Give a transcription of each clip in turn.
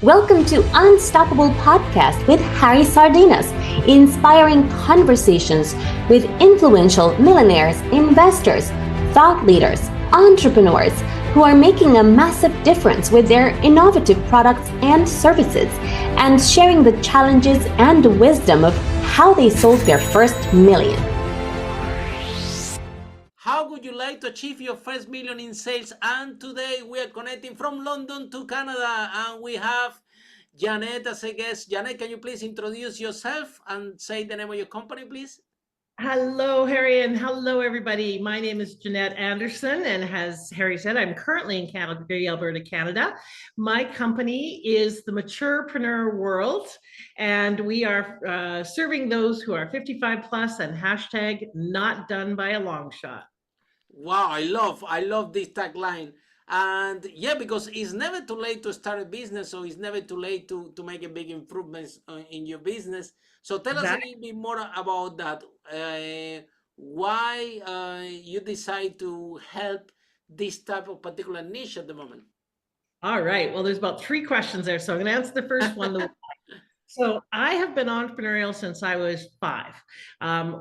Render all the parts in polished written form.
Welcome to Unstoppable Podcast with Harry Sardinas, inspiring conversations with influential millionaires, investors, thought leaders, entrepreneurs who are making a massive difference with their innovative products and services, and sharing the challenges and wisdom of how they sold their first million. How would you like to achieve your first million in sales? And today we are connecting from London to Canada, and we have Jannette as a guest. Jannette, can you please introduce yourself and say the name of your company, please? Hello, Harry, and hello, everybody. My name is Jeanette Anderson, and as Harry said, I'm currently in Calgary, Alberta, Canada. My company is the Maturepreneur World, and we are serving those who are 55 plus and hashtag not done by a long shot. Wow, I love this tagline. And yeah, because it's never too late to start a business, so it's never too late to make a big improvements in your business. So tell us a Exactly. little bit more about that. Why you decide to help this type of particular niche at the moment? All right. Well, there's about three questions there, so I'm going to answer the first one. So I have been entrepreneurial since I was 5.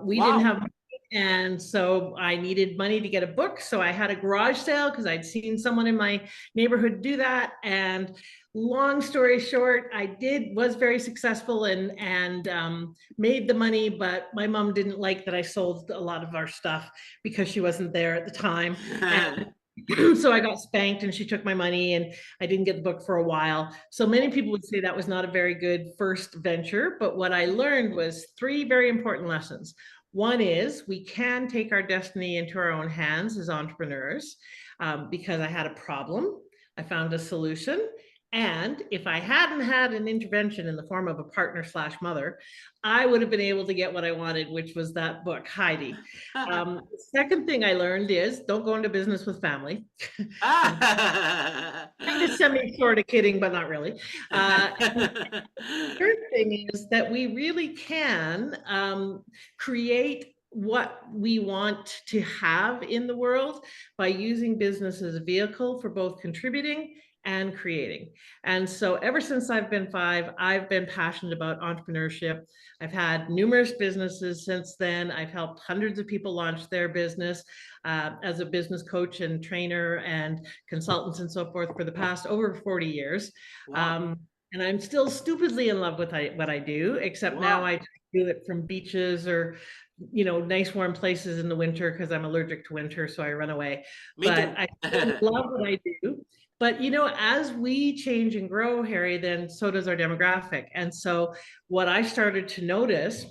We didn't Wow. have money, and so I needed money to get a book. So I had a garage sale because I'd seen someone in my neighborhood do that. And long story short, was very successful and made the money, but my mom didn't like that I sold a lot of our stuff because she wasn't there at the time. And so I got spanked and she took my money and I didn't get the book for a while. So many people would say that was not a very good first venture. But what I learned was 3 very important lessons. One is we can take our destiny into our own hands as entrepreneurs because I had a problem. I found a solution. And if I hadn't had an intervention in the form of a partner / mother, I would have been able to get what I wanted, which was that book, Heidi. The second thing I learned is don't go into business with family. I'm kind of semi sort of kidding, but not really. Third thing is that we really can create what we want to have in the world by using business as a vehicle for both contributing and creating. And so ever since I've been 5, I've been passionate about entrepreneurship. I've had numerous businesses since then. I've helped hundreds of people launch their business as a business coach and trainer and consultants and so forth for the past over 40 years. Wow. And I'm still stupidly in love with what I do, except now Wow. I do it from beaches or nice warm places in the winter because I'm allergic to winter, so I run away. Me But too. I still love what I do. But as we change and grow, Harry, then so does our demographic. And so what I started to notice,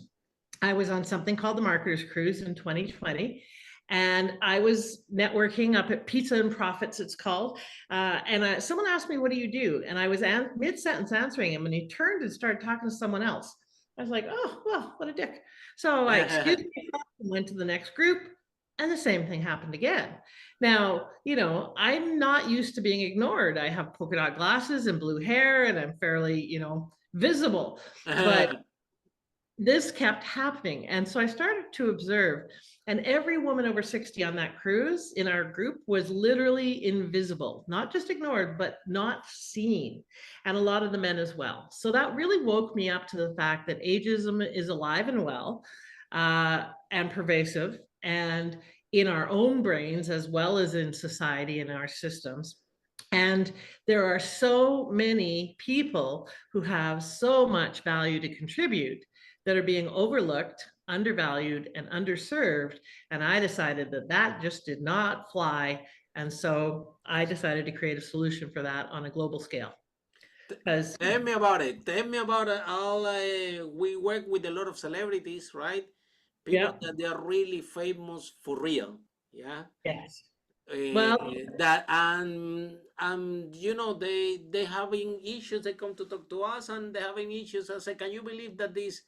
I was on something called the Marketers Cruise in 2020. And I was networking up at Pizza and Profits, it's called. And someone asked me, what do you do? And I was mid-sentence answering him, and he turned and started talking to someone else. I was like, oh, well, what a dick. So I excused myself and went to the next group, and the same thing happened again. Now, I'm not used to being ignored. I have polka dot glasses and blue hair, and I'm fairly, visible. But this kept happening. And so I started to observe, and every woman over 60 on that cruise in our group was literally invisible, not just ignored, but not seen. And a lot of the men as well. So that really woke me up to the fact that ageism is alive and well and pervasive, and in our own brains as well as in society and our systems. And there are so many people who have so much value to contribute that are being overlooked, undervalued, and underserved. And I decided that just did not fly. And so I decided to create a solution for that on a global scale. Because Tell me about it. Tell me about it. We work with a lot of celebrities, right? People yeah, that they are really famous for real. Yeah. yes. Uh, Well, that they having issues. They come to talk to us and they having issues. I say, can you believe that this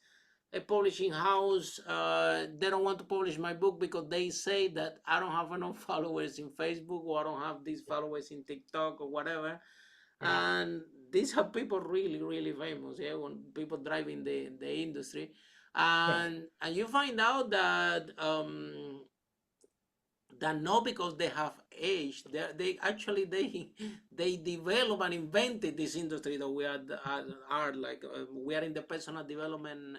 a publishing house they don't want to publish my book because they say that I don't have enough followers in Facebook, or I don't have these followers in TikTok or whatever. yeah, And these are people really really famous, yeah, when people driving the industry. yeah. And you find out that that not because they have age, they actually they develop and invented this industry that we are like we are in the personal development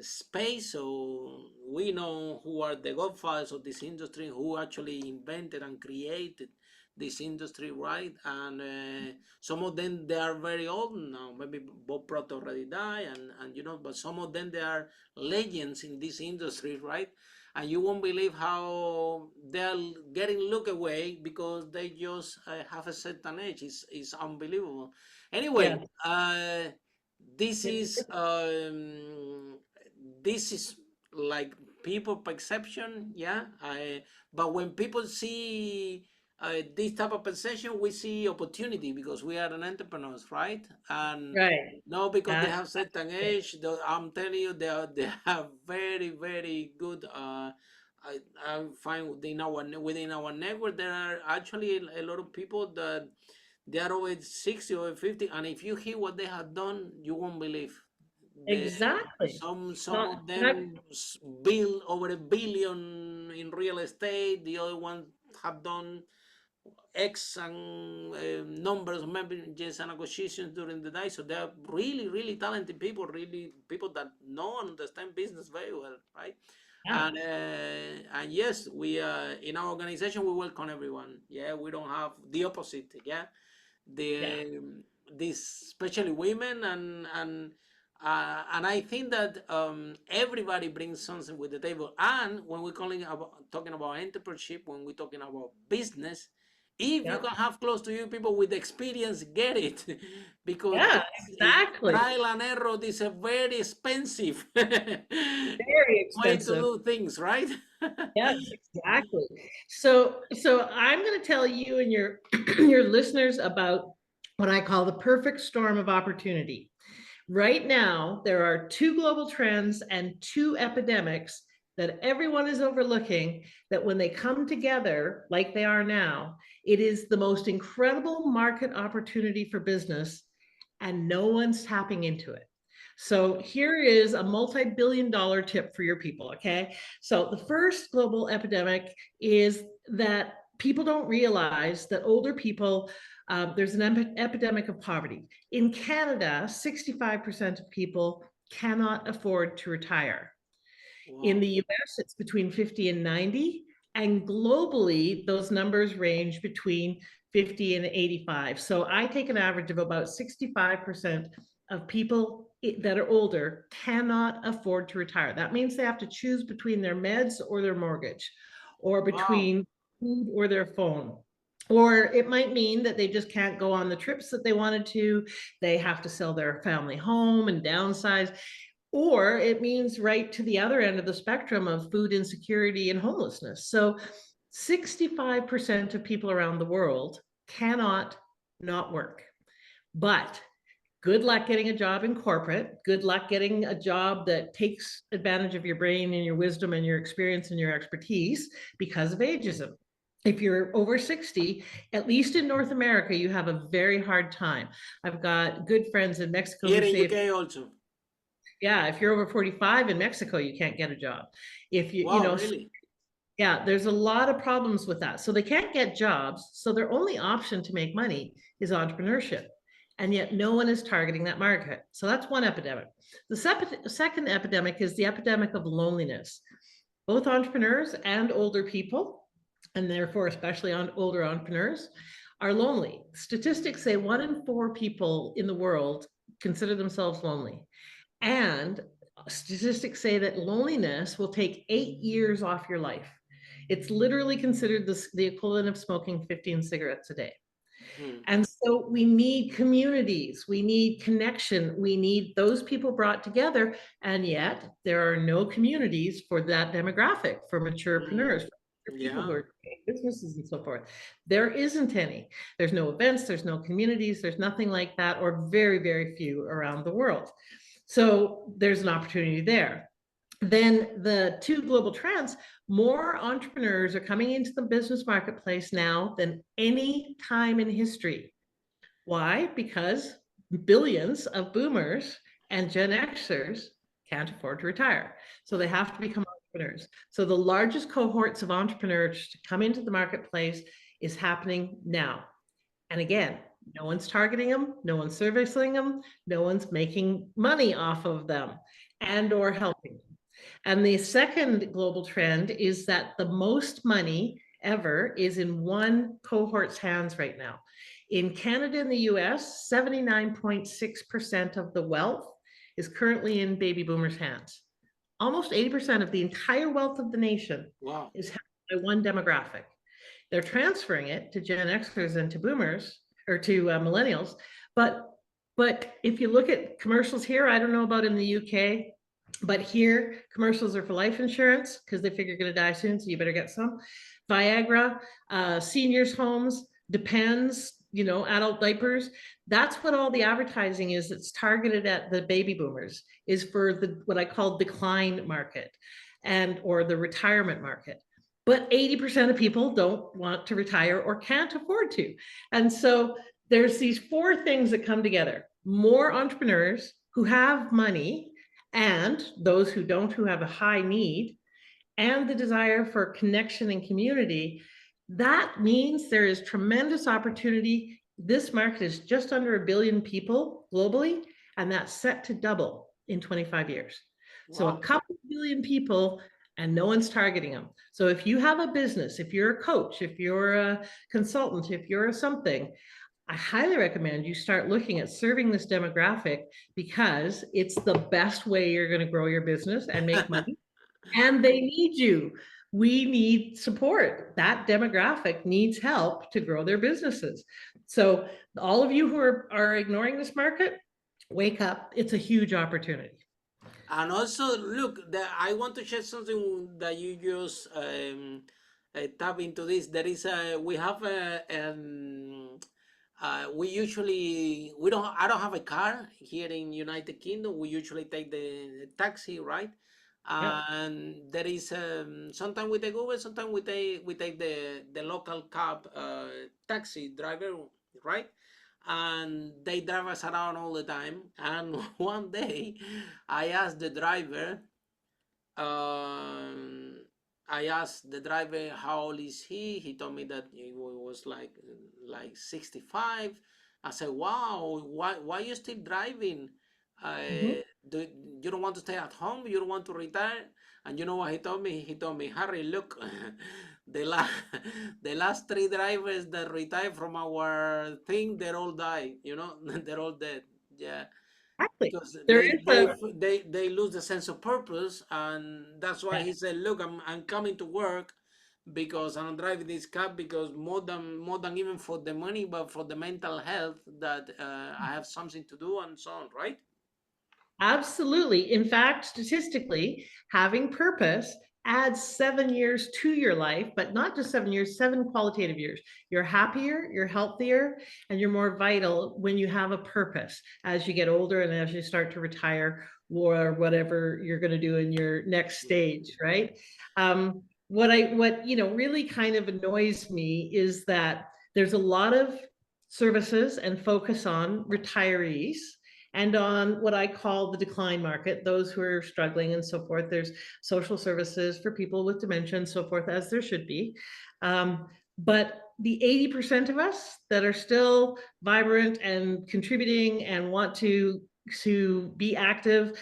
space, so we know who are the godfathers of this industry, who actually invented and created this industry, right? And some of them, they are very old now. Maybe Bob Proctor already died, and you know, but some of them, they are legends in this industry, right? And you won't believe how they're getting looked away because they just have a certain age. It's unbelievable. Yeah. Anyway, this is this is like people perception, yeah. But when people see this type of perception, we see opportunity because we are an entrepreneurs, right? And Right. no, because they That's have certain age, I'm telling you, they have very very good. I find within our network there are actually a lot of people that they are over 60 or 50, and if you hear what they have done, you won't believe. The exactly. some Well, of and I, them build over $1 billion in real estate. The other ones have done X and numbers of members and acquisitions during the day. So they are really, really talented people, really people that know and understand business very well, right? yeah, And yes, we in our organization we welcome everyone. Yeah, we don't have the opposite. Yeah, yeah, the this especially women and I think that everybody brings something with the table. And when we're talking about entrepreneurship, when we're talking about business, if you yeah, can have close to you people with experience, get it, because yeah, this is exactly. trial and error. This is a very expensive Very way to expensive. do things, right? Yes, exactly. So I'm going to tell you and your your listeners about what I call the perfect storm of opportunity. Right now, there are two global trends and two epidemics that everyone is overlooking, that when they come together like they are now, it is the most incredible market opportunity for business, and no one's tapping into it. So here is a multi-billion-dollar tip for your people, okay? So the first global epidemic is that people don't realize that older people, there's an epidemic of poverty. In Canada, 65% of people cannot afford to retire. In Wow. the US, it's between 50 and 90. And globally, those numbers range between 50 and 85. So I take an average of about 65% of people that are older cannot afford to retire. That means they have to choose between their meds or their mortgage, or Wow. between food or their phone. Or it might mean that they just can't go on the trips that they wanted to. They have to sell their family home and downsize. Or it means right to the other end of the spectrum of food insecurity and homelessness. So 65% of people around the world cannot not work. But good luck getting a job in corporate. Good luck getting a job that takes advantage of your brain and your wisdom and your experience and your expertise because of ageism. If you're over 60, at least in North America, you have a very hard time. I've got good friends in Mexico Here who in say, UK also. yeah, if you're over 45 in Mexico, you can't get a job. If you Wow, know, really? yeah, there's a lot of problems with that. So they can't get jobs. So their only option to make money is entrepreneurship. And yet no one is targeting that market. So that's one epidemic. The second epidemic is the epidemic of loneliness. Both entrepreneurs and older people, and therefore especially on older entrepreneurs, are lonely. Statistics say 1 in 4 people in the world consider themselves lonely. And statistics say that loneliness will take 8 years off your life. It's literally considered the equivalent of smoking 15 cigarettes a day. Hmm. And so we need communities, we need connection, we need those people brought together. And yet there are no communities for that demographic, for maturepreneurs, for people who Yeah. are creating businesses and so forth. There isn't any. There's no events, there's no communities, there's nothing like that, or very, very few around the world. So there's an opportunity there. Then the two global trends, more entrepreneurs are coming into the business marketplace now than any time in history. Why? Because billions of boomers and Gen Xers can't afford to retire. So they have to become entrepreneurs. So the largest cohorts of entrepreneurs to come into the marketplace is happening now. And again, no one's targeting them, no one's servicing them, no one's making money off of them and or helping them. And the second global trend is that the most money ever is in one cohort's hands right now. In Canada and the US, 79.6% of the wealth is currently in baby boomers' hands. Almost 80% of the entire wealth of the nation Wow. is held by one demographic. They're transferring it to Gen Xers and to boomers or to millennials. But if you look at commercials here, I don't know about in the UK, but here commercials are for life insurance because they figure you're going to die soon, so you better get some. Viagra, seniors' homes, Depends, adult diapers. That's what all the advertising is that's targeted at the baby boomers, is for the what I call decline market or the retirement market. But 80% of people don't want to retire or can't afford to. And so there's these four things that come together: more entrepreneurs who have money, and those who don't, who have a high need, and the desire for connection and community. That means there is tremendous opportunity. This market is just under 1 billion people globally, and that's set to double in 25 years. Wow. So a couple billion people, and no one's targeting them. So if you have a business, if you're a coach, if you're a consultant, if you're something, I highly recommend you start looking at serving this demographic, because it's the best way you're going to grow your business and make money. And they need you. We need support. That demographic needs help to grow their businesses. So all of you who are ignoring this market, wake up. It's a huge opportunity. And also, look, I want to share something that you just tap into this. There is we have I don't have a car here in United Kingdom. We usually take the taxi, right? And there is sometimes we take Uber, sometimes we take the local cab taxi driver, right? And they drive us around all the time. And one day, I asked the driver, how old is he? He told me that he was like 65. I said, wow, why you still driving? You don't want to stay at home? You don't want to retire? And you know what he told me? He told me, Harry, look, the last 3 drivers that retired from our thing, they're all died. They're all dead. Yeah. Exactly. Because There they lose the sense of purpose, and that's why he said, look, I'm coming to work because I'm driving this cab, because more than even for the money, but for the mental health, that I have something to do, and so on, right? Absolutely. In fact, statistically, having purpose adds 7 years to your life, but not just 7 years, 7 qualitative years. You're happier, you're healthier, and you're more vital when you have a purpose as you get older and as you start to retire, or whatever you're going to do in your next stage, right? What really kind of annoys me is that there's a lot of services and focus on retirees and on what I call the decline market, those who are struggling and so forth. There's social services for people with dementia and so forth, as there should be. But the 80% of us that are still vibrant and contributing and want to be active,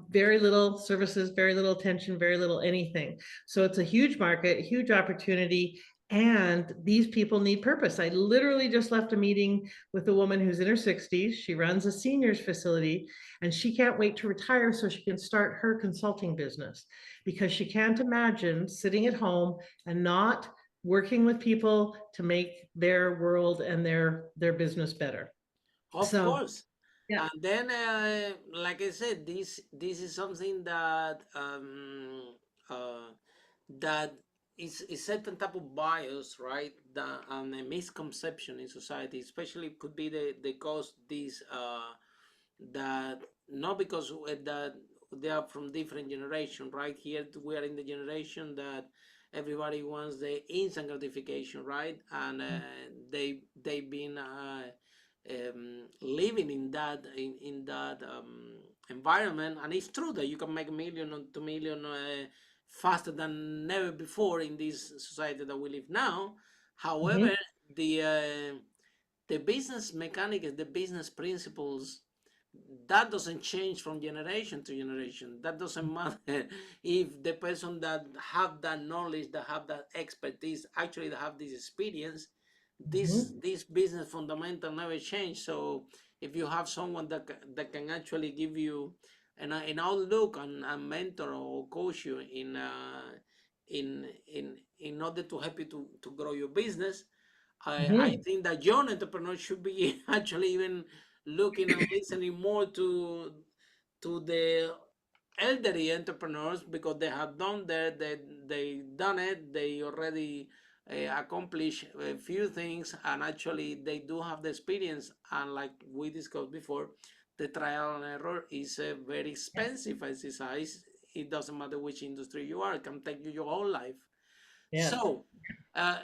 very little services, very little attention, very little anything. So it's a huge market, huge opportunity. And these people need purpose. I literally just left a meeting with a woman who's in her 60s. She runs a seniors facility, and she can't wait to retire so she can start her consulting business, because she can't imagine sitting at home and not working with people to make their world and their business better. Of course. Yeah. And then, like I said, this is something that that is certain type of bias, right? And a misconception in society, especially could be the cause this that not because that they are from different generation, right? Here we are in the generation that everybody wants the instant gratification, right? And they've been living in that environment, and it's true that you can make 1 million or 2 million faster than never before in this society that we live now. However, Mhm. the business mechanics, the business principles, that doesn't change from generation to generation. That doesn't matter if the person that have that knowledge, that have that expertise, actually that have this experience, Mhm. this business fundamental never change. So if you have someone that can actually give you an outlook and mentor or coach you in order to help you to grow your business, I Mhm. think that young entrepreneurs should be actually even looking and listening more to the elderly entrepreneurs, because they have done that, they done it, they already accomplish a few things, and actually they do have the experience. And like we discussed before, the trial and error is a very expensive exercise. It doesn't matter which industry you are, it can take you your whole life. Yes. So, uh,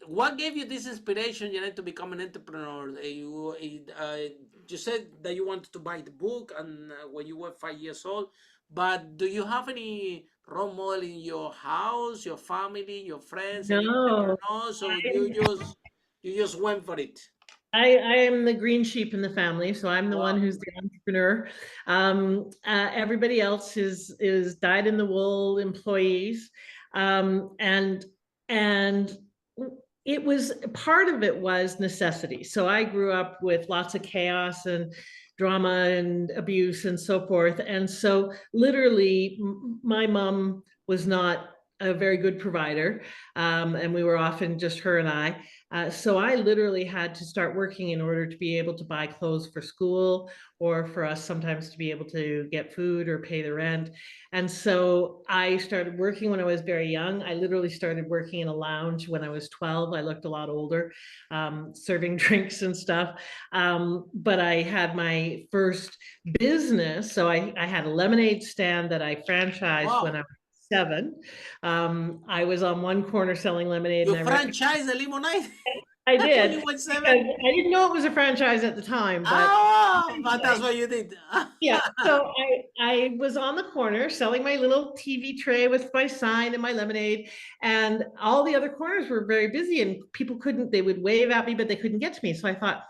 what gave you this inspiration, Jeanette, to become an entrepreneur? You said that you wanted to buy the book, and when you were 5 years old. But do you have any role model in your house, your family, your friends, any No, entrepreneurs, or I, you just went for it? I am the green sheep in the family, so I'm the one Wow. who's the entrepreneur. Everybody else is dyed in the wool employees, and and it was part of it was necessity. So I grew up with lots of chaos and drama and abuse and so forth, and so literally my mom was not a very good provider, and we were often just her and I. So I literally had to start working in order to be able to buy clothes for school, or for us sometimes to be able to get food or pay the rent. And so I started working when I was very young. I literally started working in a lounge when I was 12. I looked a lot older, serving drinks and stuff. But I had my first business. So I had a lemonade stand that I franchised when I Wow. was 7. I was on one corner selling lemonade, You and I franchise the lemonade I when did, you were because 7? I didn't know it was a franchise at the time, but Oh, but that's what you did. yeah. So I was on the corner selling my little TV tray with my sign and my lemonade, and all the other corners were very busy, and people couldn't. They would wave at me, but they couldn't get to me. So I thought,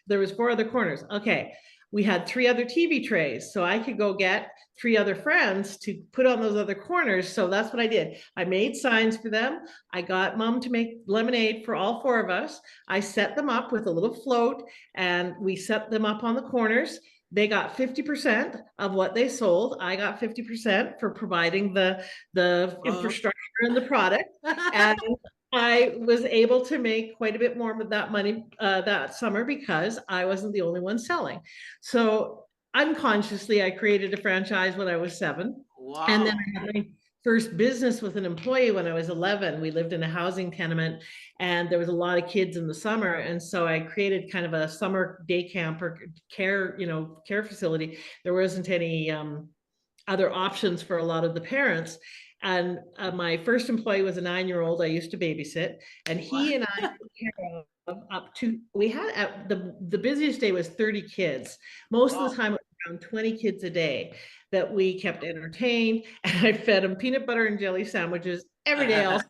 there was 4 other corners. Okay, we had 3 other TV trays, so I could go get 3 other friends to put on those other corners. So that's what I did. I made signs for them. I got mom to make lemonade for all 4 of us. I set them up with a little float, and we set them up on the corners. They got 50% of what they sold. I got 50% for providing the Oh. infrastructure and the product. And I was able to make quite a bit more of that money that summer, because I wasn't the only one selling. So unconsciously, I created a franchise when I was 7. And then Wow. I had my first business with an employee when I was 11. We lived in a housing tenement, and there was a lot of kids in the summer. And so I created kind of a summer day camp or care facility. There wasn't any other options for a lot of the parents. And my first employee was a 9-year-old I used to babysit, and he and I took care of up to, we had at the busiest day was 30 kids. Most of the Wow. time it was around 20 kids a day that we kept entertained, and I fed them peanut butter and jelly sandwiches every day, Yeah, also,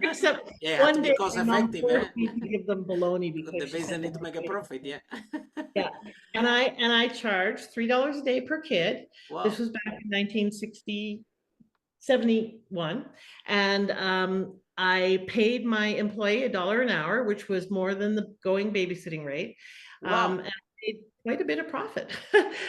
except it had to one be day cost my mom effective, eh? forced me to give them bologna Because the because she business said they need to make a were, profit, yeah. yeah. And I charged $3 a day per kid. This Wow. was back in 1960, 71. And I paid my employee $1 an hour, which was more than the going babysitting rate. Wow. And I made quite a bit of profit.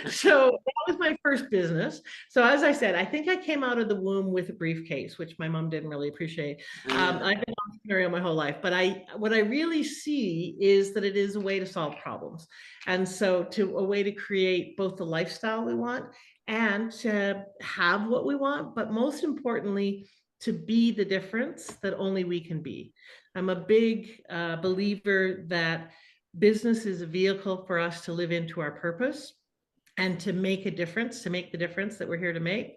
So that was my first business. So as I said, I think I came out of the womb with a briefcase, which my mom didn't really appreciate. Yeah. I've been entrepreneurial my whole life, but what I really see is that it is a way to solve problems. And so a way to create both the lifestyle we want and to have what we want, but most importantly, to be the difference that only we can be. I'm a big believer that business is a vehicle for us to live into our purpose and to make a difference, to make the difference that we're here to make.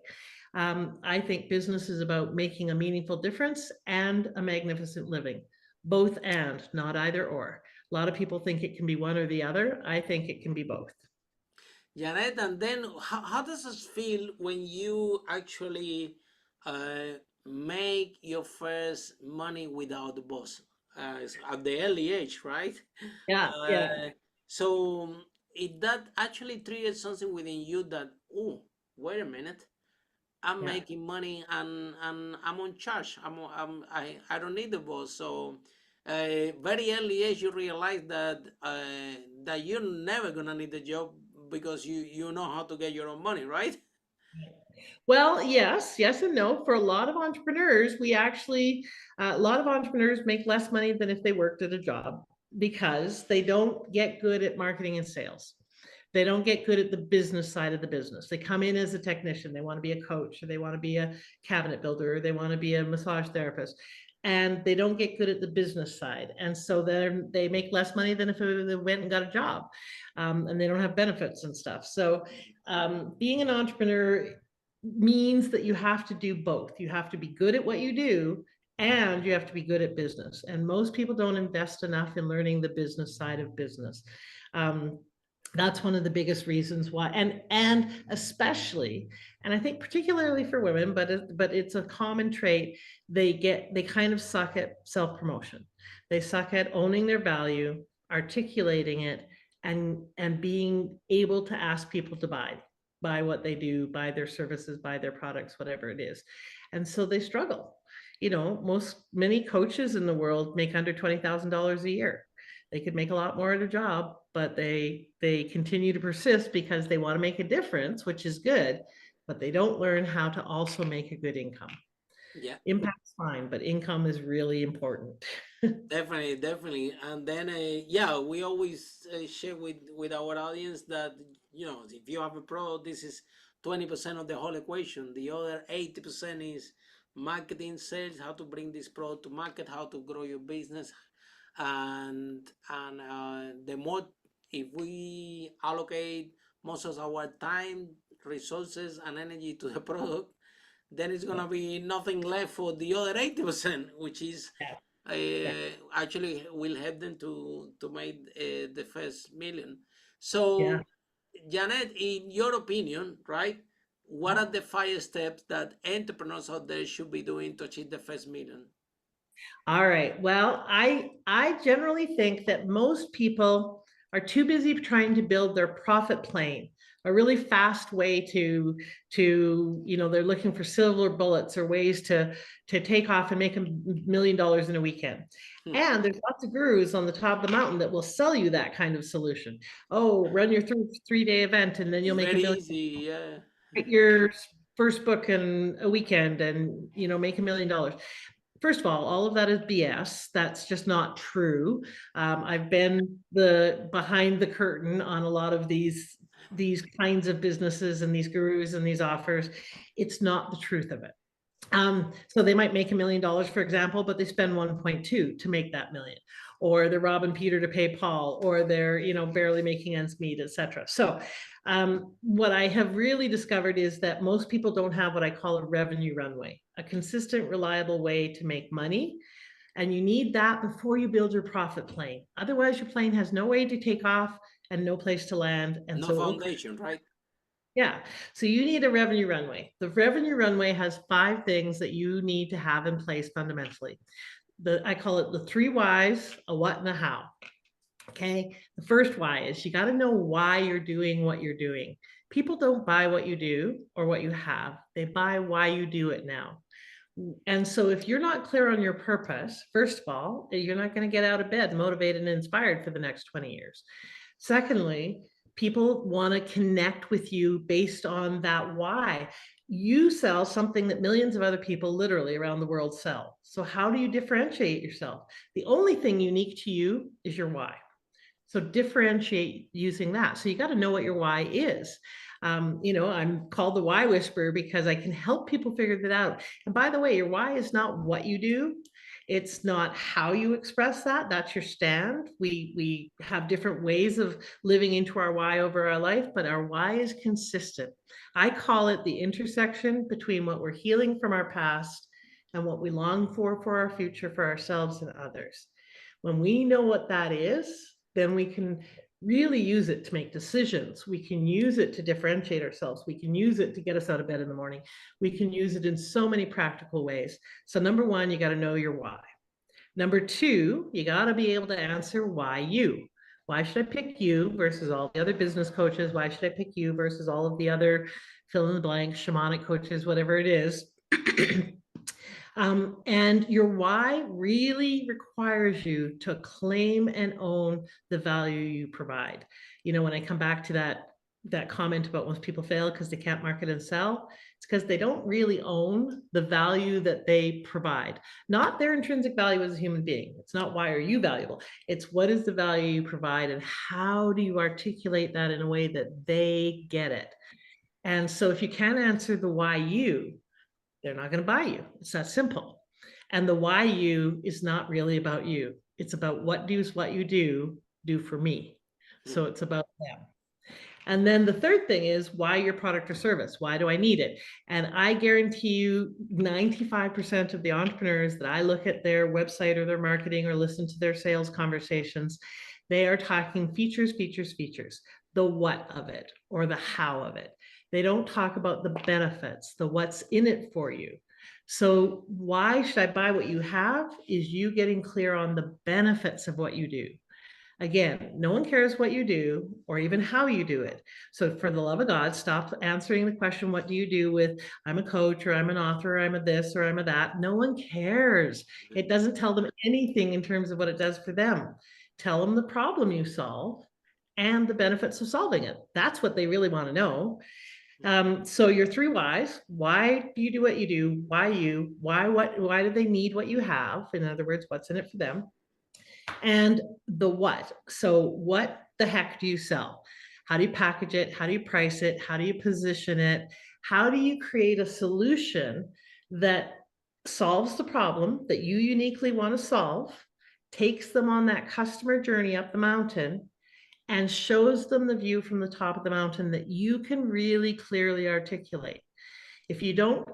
I think business is about making a meaningful difference and a magnificent living, both and, not either or. A lot of people think it can be one or the other. I think it can be both. Janet, and then how does it feel when you actually make your first money without the boss at the early age, right? Yeah, yeah. Uh, so it that actually triggers something within you that, oh, wait a minute, I'm Yeah. making money and I'm on charge. I don't need the boss. So very early age you realize that you're never gonna need the job because you know how to get your own money, right? Well, yes and no. For a lot of entrepreneurs, we actually, a lot of entrepreneurs make less money than if they worked at a job because they don't get good at marketing and sales. They don't get good at the business side of the business. They come in as a technician. They want to be a coach, or they want to be a cabinet builder, or they want to be a massage therapist. And they don't get good at the business side. And so they make less money than if they went and got a job, and they don't have benefits and stuff. So being an entrepreneur means that you have to do both. You have to be good at what you do and you have to be good at business. And most people don't invest enough in learning the business side of business. Um, that's one of the biggest reasons why, and especially, and I think particularly for women, but it's a common trait. They kind of suck at self-promotion. They suck at owning their value, articulating it, and being able to ask people to buy what they do, buy their services, buy their products, whatever it is. And so they struggle. You know, many coaches in the world make under $20,000 a year. They could make a lot more at a job, but they continue to persist because they want to make a difference, which is good, but they don't learn how to also make a good income. Yeah. Impact's fine, but income is really important. Definitely, definitely. And then, yeah, we always share with our audience that, if you have a product, this is 20% of the whole equation. The other 80% is marketing, sales, how to bring this product to market, how to grow your business. And the more, if we allocate most of our time, resources, and energy to the product, then it's gonna be nothing left for the other 80%, which is Yeah, yeah, actually will help them to make the first million. yeah. So, Janet, in your opinion, right, what are the 5 steps that entrepreneurs out there should be doing to achieve the first million? All right. Well, I generally think that most people are too busy trying to build their profit plane, a really fast way they're looking for silver bullets or ways to take off and make $1 million in a weekend. Hmm. And there's lots of gurus on the top of the mountain that will sell you that kind of solution. Oh, run your 3-day event and then you'll It's make very $1 million. easy, yeah. Write your first book in a weekend and make $1 million. First of all of that is BS. That's just not true. I've been behind the curtain on a lot of these kinds of businesses and these gurus and these offers. It's not the truth of it. So they might make $1 million, for example, but they spend 1.2 to make that million, or they're robbing Peter to pay Paul, or they're barely making ends meet, etc. So what I have really discovered is that most people don't have what I call a revenue runway, a consistent, reliable way to make money. And you need that before you build your profit plane. Otherwise, your plane has no way to take off and no place to land. And No so it will. foundation, right? Yeah. So you need a revenue runway. The revenue runway has 5 things that you need to have in place fundamentally. I call it the 3 whys, a what and a how. Okay. The first why is you got to know why you're doing what you're doing. People don't buy what you do or what you have. They buy why you do it now. And so if you're not clear on your purpose, first of all, you're not going to get out of bed motivated and inspired for the next 20 years. Secondly, people want to connect with you based on that why. You sell something that millions of other people literally around the world sell. So how do you differentiate yourself? The only thing unique to you is your why. So differentiate using that. So you got to know what your why is. I'm called the why whisperer because I can help people figure that out. And by the way, your why is not what you do. It's not how you express that. That's your stand. We have different ways of living into our why over our life, but our why is consistent. I call it the intersection between what we're healing from our past and what we long for our future, for ourselves and others. When we know what that is, then we can really use it to make decisions. We can use it to differentiate ourselves. We can use it to get us out of bed in the morning. We can use it in so many practical ways. So number one, you got to know your why. Number two, you got to be able to answer why you. Why should I pick you versus all the other business coaches? Why should I pick you versus all of the other fill in the blank, shamanic coaches, whatever it is? And your why really requires you to claim and own the value you provide. You know, when I come back to that comment about most people fail because they can't market and sell, it's because they don't really own the value that they provide, not their intrinsic value as a human being. It's not why are you valuable. It's what is the value you provide and how do you articulate that in a way that they get it. And so if you can't answer the why you, they're not going to buy you. It's that simple. And the why you is not really about you. It's about what you do for me. So it's about them. And then the third thing is why your product or service. Why do I need it? And I guarantee you 95% of the entrepreneurs that I look at their website or their marketing or listen to their sales conversations, they are talking features, features, features, the what of it or the how of it. They don't talk about the benefits, the what's in it for you. So why should I buy what you have is you getting clear on the benefits of what you do. Again, no one cares what you do or even how you do it. So for the love of God, stop answering the question, what do you do with, I'm a coach or I'm an author, or I'm a this or I'm a that. No one cares. It doesn't tell them anything in terms of what it does for them. Tell them the problem you solve and the benefits of solving it. That's what they really want to know. So your three whys: why do you do what you do? Why you? Why do they need what you have? In other words, what's in it for them? And the what. So what the heck do you sell? How do you package it? How do you price it? How do you position it? How do you create a solution that solves the problem that you uniquely want to solve, takes them on that customer journey up the mountain, and shows them the view from the top of the mountain that you can really clearly articulate? If you don't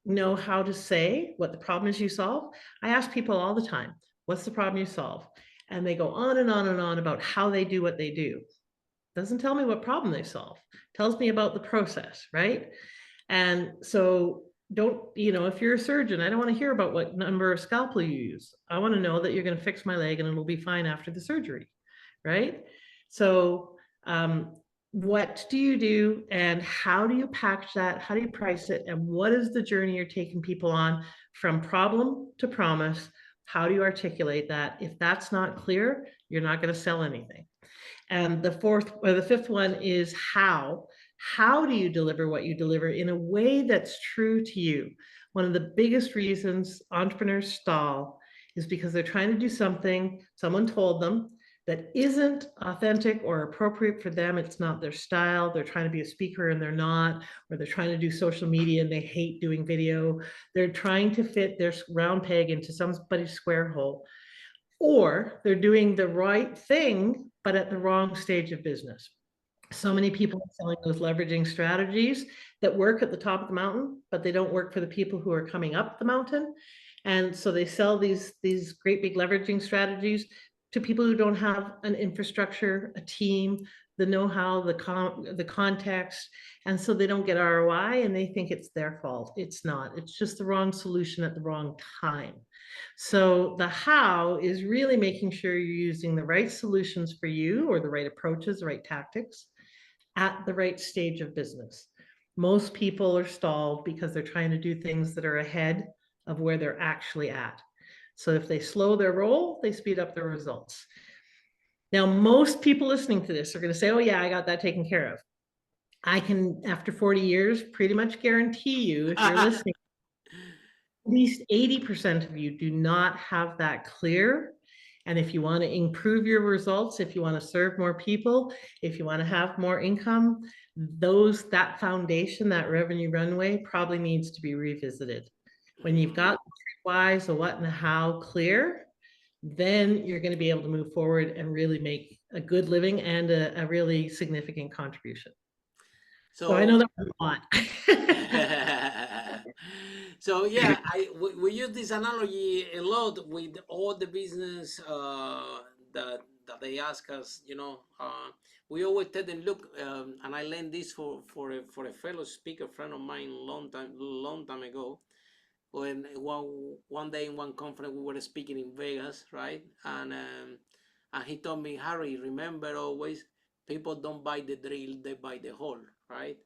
know how to say what the problem is you solve, I ask people all the time, what's the problem you solve? And they go on and on and on about how they do what they do. Doesn't tell me what problem they solve. Tells me about the process, right? And so don't, if you're a surgeon, I don't want to hear about what number of scalpel you use. I want to know that you're going to fix my leg and it'll be fine after the surgery, right? So what do you do and how do you package that? How do you price it? And what is the journey you're taking people on from problem to promise? How do you articulate that? If that's not clear, you're not going to sell anything. And the fifth one is how. How do you deliver what you deliver in a way that's true to you? One of the biggest reasons entrepreneurs stall is because they're trying to do something someone told them that isn't authentic or appropriate for them. It's not their style. They're trying to be a speaker and they're not, or they're trying to do social media and they hate doing video. They're trying to fit their round peg into somebody's square hole, or they're doing the right thing, but at the wrong stage of business. So many people are selling those leveraging strategies that work at the top of the mountain, but they don't work for the people who are coming up the mountain. And so they sell these great big leveraging strategies to people who don't have an infrastructure, a team, the know-how, the context. And so they don't get ROI and they think it's their fault. It's not. It's just the wrong solution at the wrong time. So the how is really making sure you're using the right solutions for you, or the right approaches, the right tactics at the right stage of business. Most people are stalled because they're trying to do things that are ahead of where they're actually at. So if they slow their roll, they speed up their results. Now, most people listening to this are going to say, oh yeah, I got that taken care of. I can, after 40 years, pretty much guarantee you, if you're listening, at least 80% of you do not have that clear. And if you want to improve your results, if you want to serve more people, if you want to have more income, that foundation, that revenue runway probably needs to be revisited. When you've got the whys, the what and the how clear, then you're going to be able to move forward and really make a good living and a really significant contribution. So I know that was a lot. So yeah, we use this analogy a lot with all the business that that they ask us, we always tell them, look, and I learned this for a fellow speaker friend of mine long time ago, when one day in one conference we were speaking in Vegas, right? And he told me, Harry, remember always, people don't buy the drill, they buy the hole, right?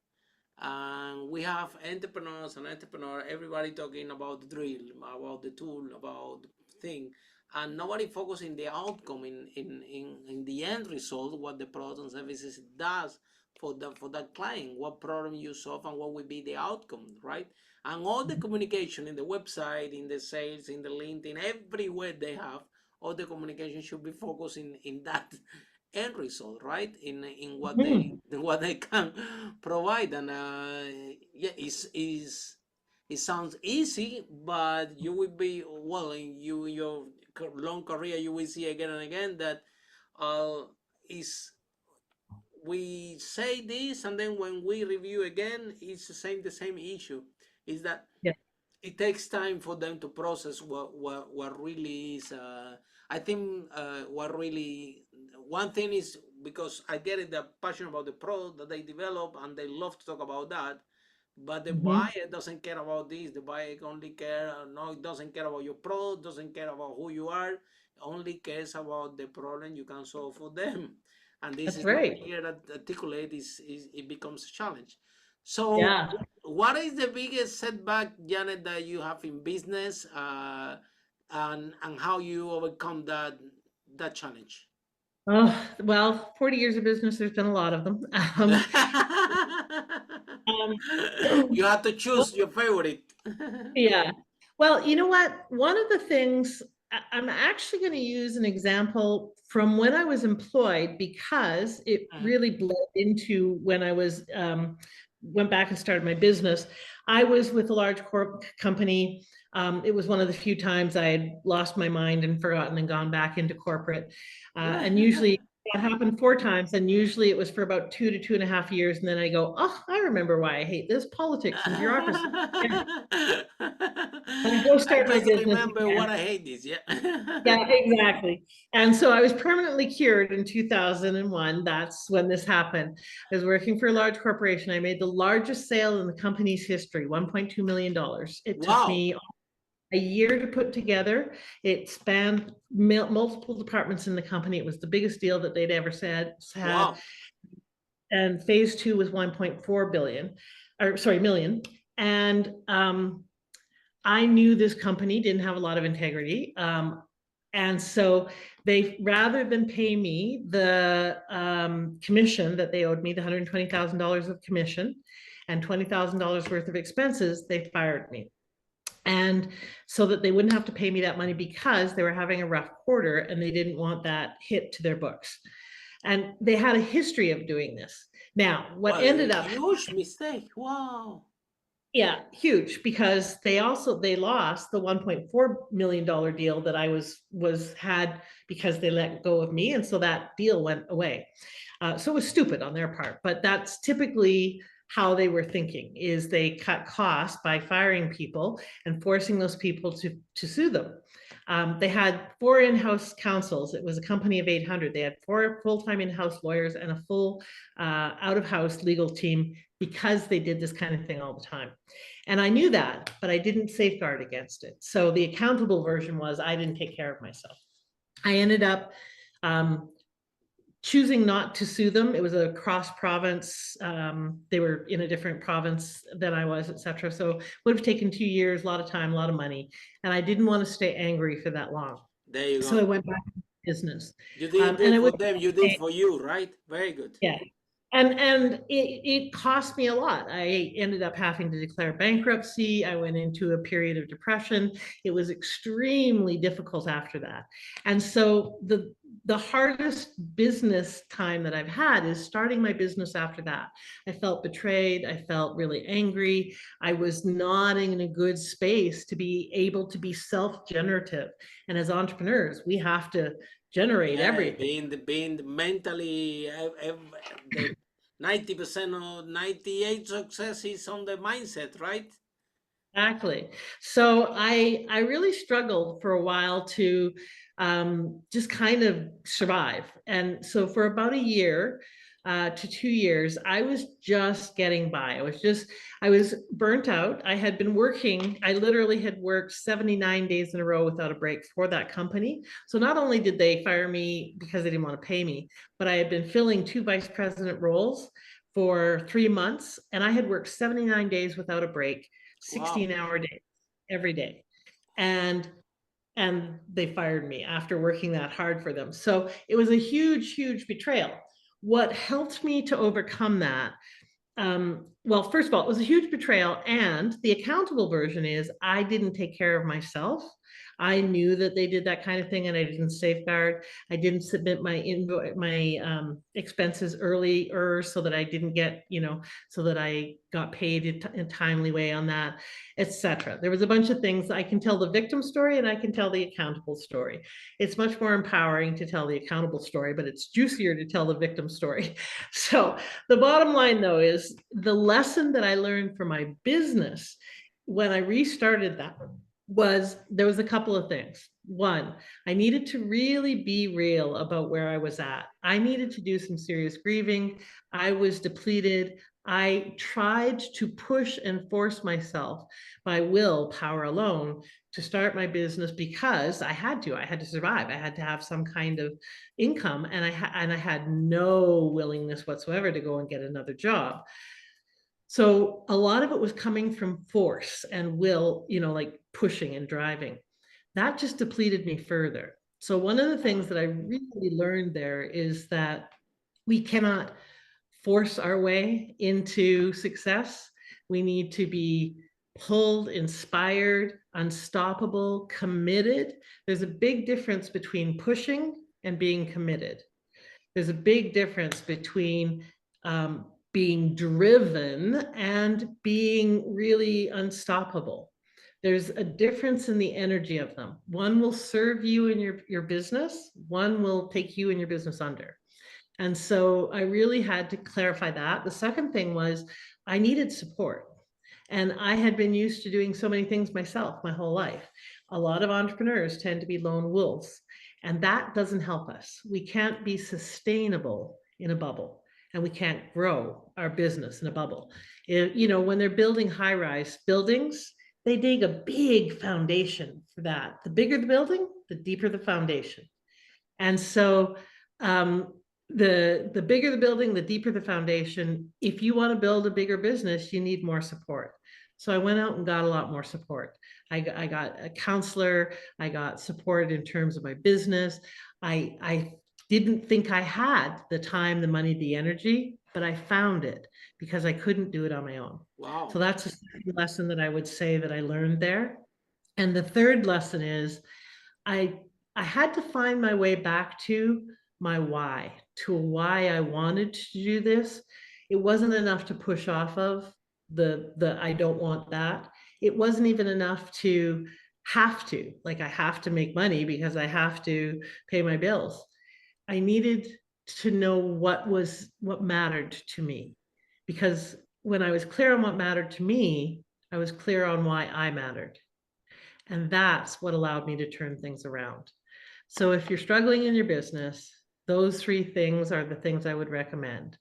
And we have entrepreneurs and everybody talking about the drill, about the tool, about the thing, and nobody focusing the outcome in the end result, what the product and services does for that client, what problem you solve and what will be the outcome, right? And all the communication in the website, in the sales, in the LinkedIn, everywhere they have, all the communication should be focused in that end result, right? In what they can provide. And yeah, it sounds easy, but you will be, well, in your long career, you will see again and again that is we say this, and then when we review again, it's the same issue. Is that Yeah. it takes time for them to process what really is. I think what really, one thing is, because I get it, they're passionate about the product that they develop and they love to talk about that, but the buyer doesn't care about this. The buyer only it doesn't care about your product, doesn't care about who you are, only cares about the problem you can solve for them. And this That's is right. not clear that articulate, it becomes a challenge. So Yeah. what is the biggest setback, Janet, that you have in business, and how you overcome that challenge? Oh, well, 40 years of business, there's been a lot of them. You have to choose your favorite. Yeah. Well, you know what? One of the things I'm actually going to use an example from when I was employed, because it really bled into when I was went back and started my business. I was with a large corp company. It was one of the few times I had lost my mind and forgotten and gone back into corporate. And usually that happened 4 times, and usually it was for about 2 to 2.5 years. And then I go, oh, I remember why I hate this, politics and bureaucracy. And I go start my just business remember again. what I hate this, yeah. Yeah, exactly. And so I was permanently cured in 2001. That's when this happened. I was working for a large corporation. I made the largest sale in the company's history, $1.2 million. It took Wow. me a year to put together. It spanned multiple departments in the company. It was the biggest deal that they'd ever had. Wow. And phase 2 was 1.4 million. And I knew this company didn't have a lot of integrity. And so they, rather than pay me the commission that they owed me, the $120,000 of commission and $20,000 worth of expenses, they fired me. And so that they wouldn't have to pay me that money, because they were having a rough quarter and they didn't want that hit to their books. And they had a history of doing this. Now, what ended up— huge mistake. Wow. Yeah, huge, because they lost the $1.4 million deal that I had because they let go of me. And so that deal went away. So it was stupid on their part, but that's typically how they were thinking, is they cut costs by firing people and forcing those people to sue them. They had 4 in-house counsels. It was a company of 800. They had 4 full-time in-house lawyers and a full out-of-house legal team, because they did this kind of thing all the time. And I knew that, but I didn't safeguard against it. So the accountable version was I didn't take care of myself. I ended up choosing not to sue them. It was a cross province. They were in a different province than I was, etc. So it would have taken 2 years, a lot of time, a lot of money. And I didn't want to stay angry for that long. There you go. So I went back to business. You did it for them, you did for you, right? Very good. Yeah. And it cost me a lot. I ended up having to declare bankruptcy. I went into a period of depression. It was extremely difficult after that. And so the hardest business time that I've had is starting my business after that. I felt betrayed. I felt really angry. I was not in a good space to be able to be self-generative. And as entrepreneurs, we have to generate everything. Being mentally, the 90% or 98% success is on the mindset, right? Exactly. So I really struggled for a while to just kind of survive. And so for about a year to 2 years, I was just getting by. I was burnt out. I had been working, I literally had worked 79 days in a row without a break for that company. So not only did they fire me because they didn't want to pay me, but I had been filling 2 vice president roles for 3 months, and I had worked 79 days without a break, Wow. 16-hour days every day. And they fired me after working that hard for them. So it was a huge, huge betrayal. What helped me to overcome that, well, first of all, it was a huge betrayal. And the accountable version is I didn't take care of myself. I knew that they did that kind of thing and I didn't safeguard. I didn't submit my expenses earlier so that I didn't get, so that I got paid in a timely way on that, etc. There was a bunch of things. I can tell the victim story and I can tell the accountable story. It's much more empowering to tell the accountable story, but it's juicier to tell the victim story. So the bottom line, though, is the lesson that I learned from my business when I restarted that was there was a couple of things. One, I needed to really be real about where I was at. I needed to do some serious grieving. I was depleted. I tried to push and force myself by willpower alone to start my business because I had to. I had to survive. I had to have some kind of income, and I had no willingness whatsoever to go and get another job. So a lot of it was coming from force and will, like pushing and driving. That just depleted me further. So one of the things that I really learned there is that we cannot force our way into success. We need to be pulled, inspired, unstoppable, committed. There's a big difference between pushing and being committed. There's a big difference between being driven and being really unstoppable. There's a difference in the energy of them. One will serve you in your business, one will take you and your business under. And so I really had to clarify that. The second thing was I needed support. And I had been used to doing so many things myself my whole life. A lot of entrepreneurs tend to be lone wolves, and that doesn't help us. We can't be sustainable in a bubble, and we can't grow our business in a bubble. When they're building high-rise buildings, they dig a big foundation for that. The bigger the building, the deeper the foundation. And so the bigger the building, the deeper the foundation. If you want to build a bigger business, you need more support. So I went out and got a lot more support. I got a counselor. I got support in terms of my business. I didn't think I had the time, the money, the energy, but I found it because I couldn't do it on my own. Wow. So that's a second lesson that I would say that I learned there. And the third lesson is I had to find my way back to my why, to why I wanted to do this. It wasn't enough to push off of the I don't want that. It wasn't even enough to have to, like I have to make money because I have to pay my bills. I needed to know what mattered to me, because when I was clear on what mattered to me, I was clear on why I mattered. And that's what allowed me to turn things around. So if you're struggling in your business, those 3 things are the things I would recommend.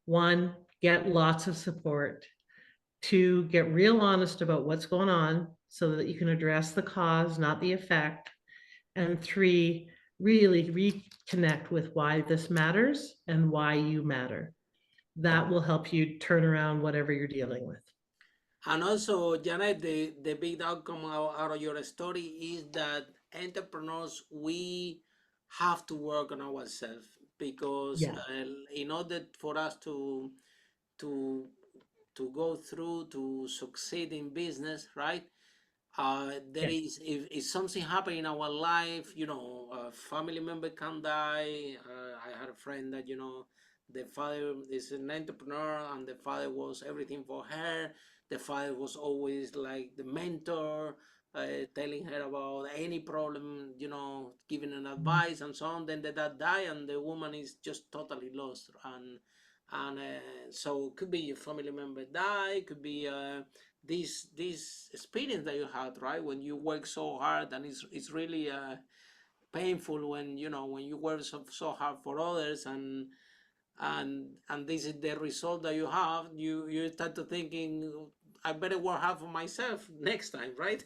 1, get lots of support. 2, get real honest about what's going on so that you can address the cause, not the effect. And 3, really reconnect with why this matters and why you matter. That will help you turn around whatever you're dealing with. And also, Janet, the big outcome out of your story is that entrepreneurs, we have to work on ourselves because Yeah. in order for us to to go through to succeed in business, right? There Yeah. is if something happen in our life, a family member can die. I had a friend that the father is an entrepreneur and the father was everything for her. The father was always like the mentor, telling her about any problem, giving an advice and so on. Then the dad die and the woman is just totally lost. And so could be your family member die, could be this experience that you had, right, when you work so hard and it's really painful when when you work so hard for others, and this is the result that you have. You start to thinking, I better work hard for myself next time, right?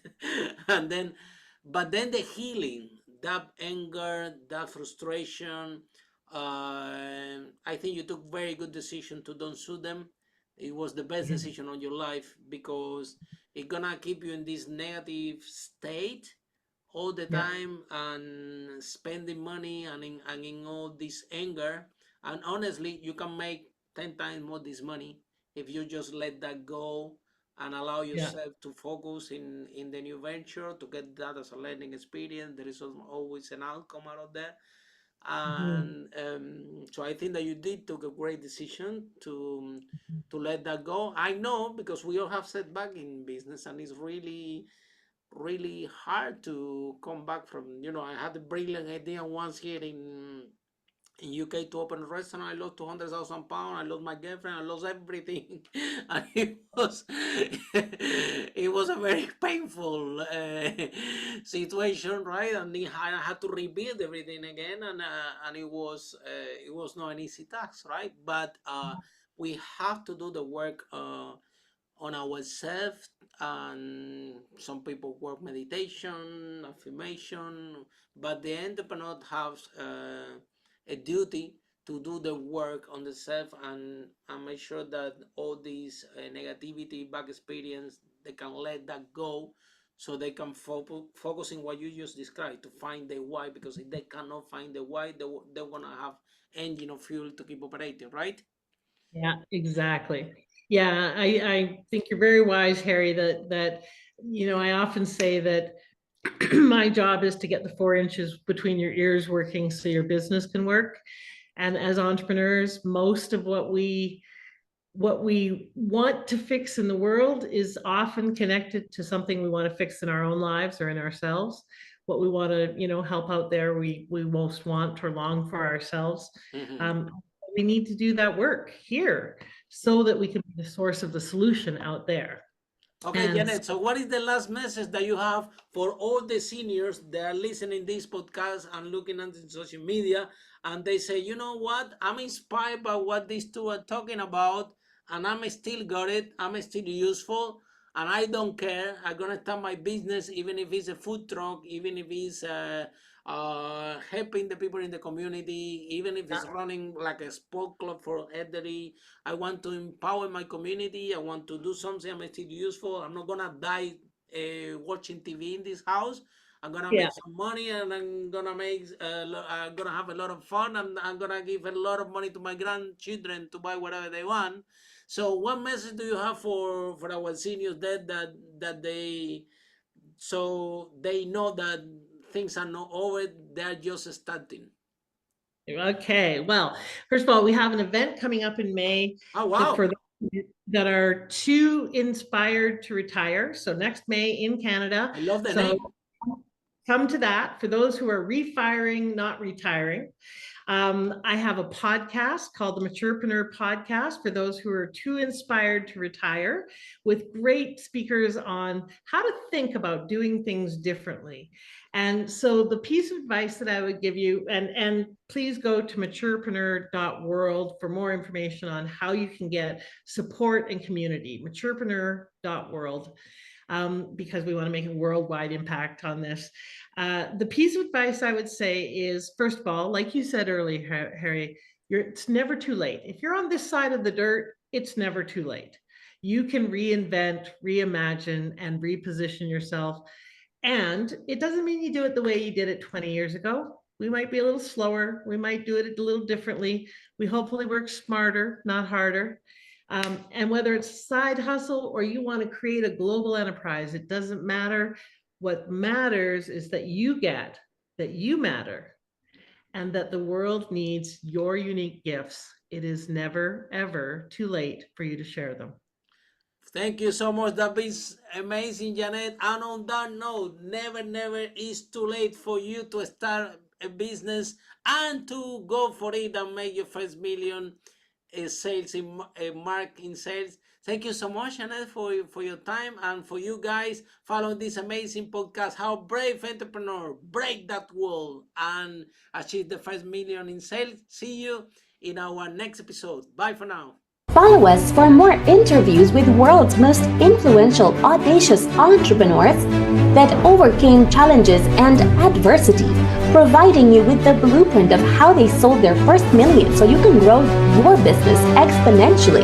And then, but then the healing, that anger, that frustration, I think you took very good decision to don't sue them. It was the best decision on your life, because it's gonna keep you in this negative state all the Yeah. time, and spending money, and in all this anger. And honestly, you can make 10 times more this money if you just let that go and allow Yeah. yourself to focus in the new venture, to get that as a learning experience. There is always an outcome out of that. Mhm. And so I think that you did took a great decision to let that go. I know, because we all have setback in business, and it's really hard to come back from. I had a brilliant idea once here in UK to open a restaurant. I lost 200,000 pounds. I lost my girlfriend. I lost everything, and it was a very painful situation, right? And I had to rebuild everything again, and it was not an easy task, right? But we have to do the work on ourselves, and some people work meditation, affirmation, but the entrepreneur has a duty to do the work on the self, and make sure that all these negativity, bad experience, they can let that go, so they can focus in what you just described, to find the why, because if they cannot find the why, they're gonna have engine of fuel to keep operating, right? Yeah, exactly. Yeah, I think you're very wise, Harry, that I often say that my job is to get the 4 inches between your ears working so your business can work. And as entrepreneurs, most of what we want to fix in the world is often connected to something we want to fix in our own lives or in ourselves. What we want to help out there, we most want or long for ourselves. Mm-hmm. Um, we need to do that work here so that we can be the source of the solution out there. Okay, And Janet. So, what is the last message that you have for all the seniors that are listening this podcast and looking at the social media, and they say, you know what, I'm inspired by what these two are talking about, and I'm still got it. I'm still useful, and I don't care. I'm gonna start my business, even if it's a food truck, even if it's helping the people in the community, even if it's running like a sport club for elderly. I want to empower my community. I want to do something. I'm still useful. I'm not gonna die watching TV in this house. I'm gonna yeah, make some money, and I'm gonna have a lot of fun, and I'm gonna give a lot of money to my grandchildren to buy whatever they want. So, what message do you have for our seniors that they know that things are not over? They are just starting. okay. Well, first of all, we have an event coming up in May Oh that wow! for those that are too inspired to retire. So next May in Canada. I love the So name. come to that. For those who are refiring, not retiring, I have a podcast called the Maturepreneur Podcast for those who are too inspired to retire, with great speakers on how to think about doing things differently. And so the piece of advice that I would give you, and please go to maturepreneur.world for more information on how you can get support and community, maturepreneur.world, because we want to make a worldwide impact on this. The piece of advice I would say is, first of all, like you said earlier, Harry, it's never too late. If you're on this side of the dirt, it's never too late. You can reinvent, reimagine, and reposition yourself. And it doesn't mean you do it the way you did it 20 years ago. We might be a little slower. We might do it a little differently. We hopefully work smarter, not harder. And whether it's side hustle or you want to create a global enterprise, it doesn't matter. What matters is that you matter, and that the world needs your unique gifts. It is never, ever too late for you to share them. Thank you so much. That is amazing, Janet. And on that note, never is too late for you to start a business and to go for it and make your first million. sales mark in sales. Thank you so much, Jannette, for your time, and for you guys following this amazing podcast, How Brave Entrepreneur Break That Wall and Achieve the first million in sales. See you in our next episode. Bye for now. Follow us for more interviews with world's most influential, audacious entrepreneurs that overcame challenges and adversity, providing you with the blueprint of how they sold their first million so you can grow your business exponentially.